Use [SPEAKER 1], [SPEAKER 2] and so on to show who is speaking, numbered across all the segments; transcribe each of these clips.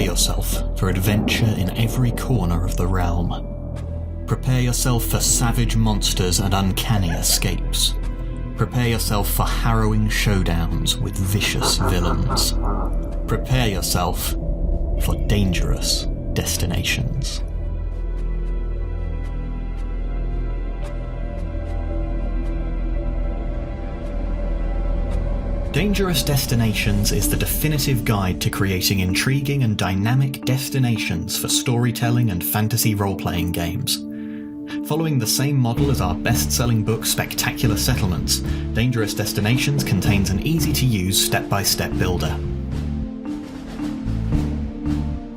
[SPEAKER 1] yourself for adventure in every corner of the realm. Prepare yourself for savage monsters and uncanny escapes. Prepare yourself for harrowing showdowns with vicious villains. Prepare yourself for dangerous destinations. Dangerous Destinations is the definitive guide to creating intriguing and dynamic destinations for storytelling and fantasy role-playing games. Following the same model as our best-selling book Spectacular Settlements, Dangerous Destinations contains an easy-to-use step-by-step builder.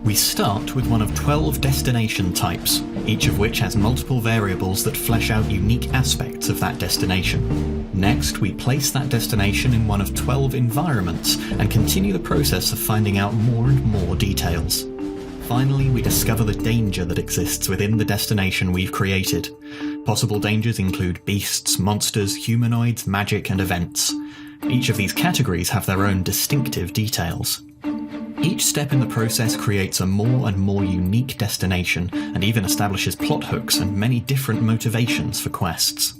[SPEAKER 1] We start with one of 12 destination types, each of which has multiple variables that flesh out unique aspects of that destination. Next, we place that destination in one of 12 environments and continue the process of finding out more and more details. Finally, we discover the danger that exists within the destination we've created. Possible dangers include beasts, monsters, humanoids, magic, and events. Each of these categories have their own distinctive details. Each step in the process creates a more and more unique destination, and even establishes plot hooks and many different motivations for quests.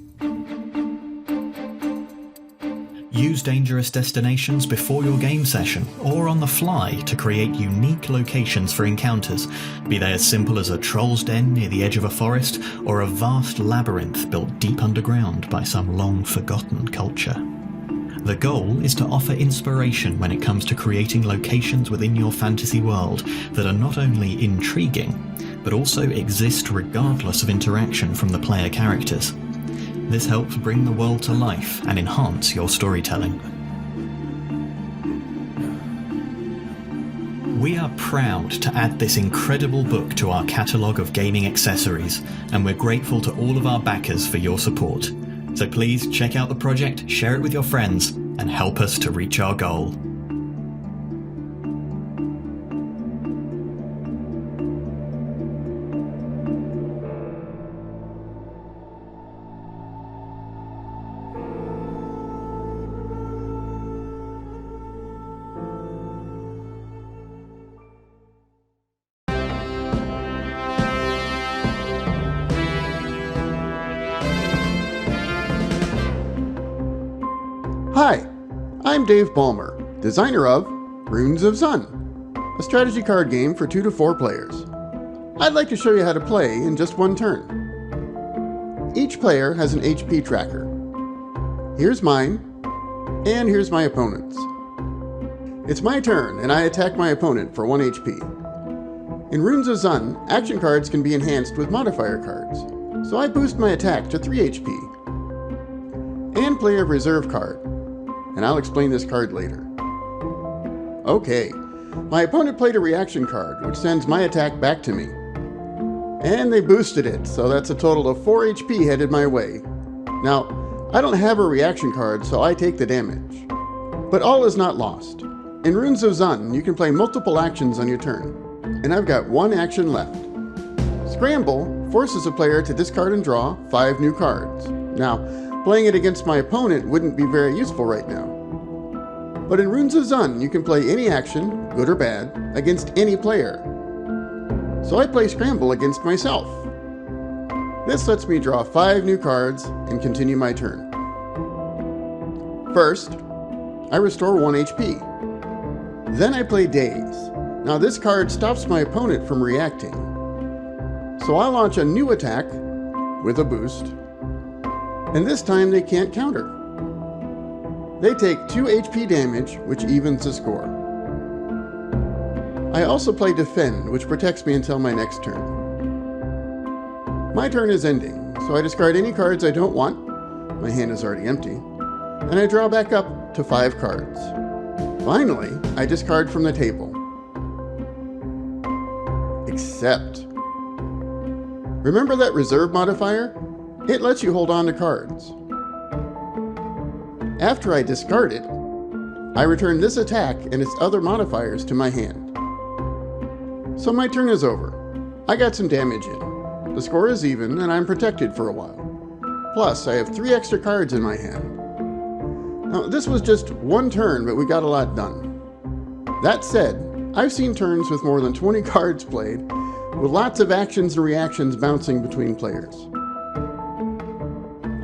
[SPEAKER 1] Use Dangerous Destinations before your game session, or on the fly, to create unique locations for encounters, be they as simple as a troll's den near the edge of a forest, or a vast labyrinth built deep underground by some long-forgotten culture. The goal is to offer inspiration when it comes to creating locations within your fantasy world that are not only intriguing, but also exist regardless of interaction from the player characters. This helps bring the world to life and enhance your storytelling. We are proud to add this incredible book to our catalogue of gaming accessories, and we're grateful to all of our backers for your support. So please check out the project, share it with your friends, and help us to reach our goal.
[SPEAKER 2] Hi, I'm Dave Ballmer, designer of Runes of Sun, a strategy card game for 2 to 4 players. I'd like to show you how to play in just one turn. Each player has an HP tracker. Here's mine, and here's my opponent's. It's my turn, and I attack my opponent for 1 HP. In Runes of Sun, action cards can be enhanced with modifier cards, so I boost my attack to 3 HP. And play a reserve card, and I'll explain this card later. Okay, my opponent played a reaction card, which sends my attack back to me. And they boosted it, so that's a total of 4 HP headed my way. Now, I don't have a reaction card, so I take the damage. But all is not lost. In Runes of Sun, you can play multiple actions on your turn, and I've got 1 action left. Scramble forces a player to discard and draw 5 new cards. Now, playing it against my opponent wouldn't be very useful right now. But in Runes of Sun, you can play any action, good or bad, against any player. So I play Scramble against myself. This lets me draw 5 new cards and continue my turn. First, I restore 1 HP. Then I play Daze. Now this card stops my opponent from reacting. So I launch a new attack with a boost, and this time they can't counter. They take 2 HP damage, which evens the score. I also play Defend, which protects me until my next turn. My turn is ending, so I discard any cards I don't want. My hand is already empty. And I draw back up to 5 cards. Finally, I discard from the table. Except, remember that reserve modifier? It lets you hold on to cards. After I discard it, I return this attack and its other modifiers to my hand. So my turn is over. I got some damage in. The score is even, and I'm protected for a while. Plus, I have 3 extra cards in my hand. Now, this was just one turn, but we got a lot done. That said, I've seen turns with more than 20 cards played, with lots of actions and reactions bouncing between players.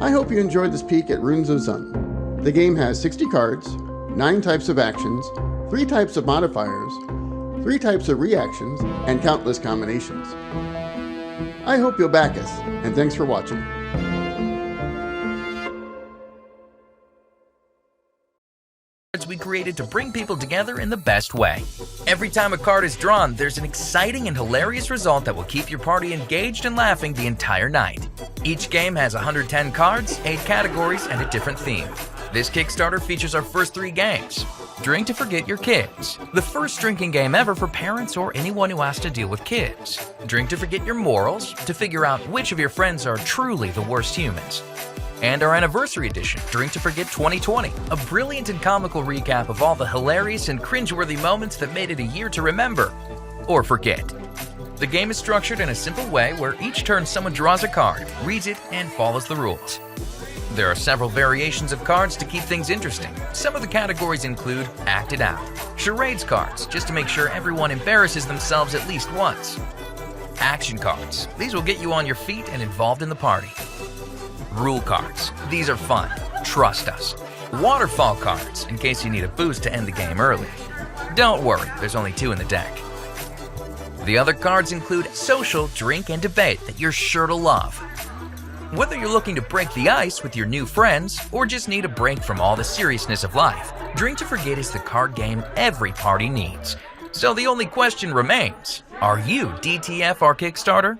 [SPEAKER 2] I hope you enjoyed this peek at Runes of Sun. The game has 60 cards, 9 types of actions, 3 types of modifiers, 3 types of reactions, and countless combinations. I hope you'll back us, and thanks for watching.
[SPEAKER 3] We created to bring people together in the best way. Every time a card is drawn, there's an exciting and hilarious result that will keep your party engaged and laughing the entire night. Each game has 110 cards, 8 categories, and a different theme. This Kickstarter features our first 3 games. Drink to Forget Your Kids, the first drinking game ever for parents or anyone who has to deal with kids. Drink to Forget Your Morals, to figure out which of your friends are truly the worst humans. And our anniversary edition, Drink to Forget 2020, a brilliant and comical recap of all the hilarious and cringeworthy moments that made it a year to remember or forget. The game is structured in a simple way where each turn someone draws a card, reads it, and follows the rules. There are several variations of cards to keep things interesting. Some of the categories include Act It Out, charades cards, just to make sure everyone embarrasses themselves at least once. Action cards, these will get you on your feet and involved in the party. Rule cards, these are fun, trust us. Waterfall cards, in case you need a boost to end the game early. Don't worry, there's only 2 in the deck. The other cards include Social, Drink, and Debate that you're sure to love. Whether you're looking to break the ice with your new friends or just need a break from all the seriousness of life, Drink to Forget is the card game every party needs. So the only question remains, are you DTF our Kickstarter?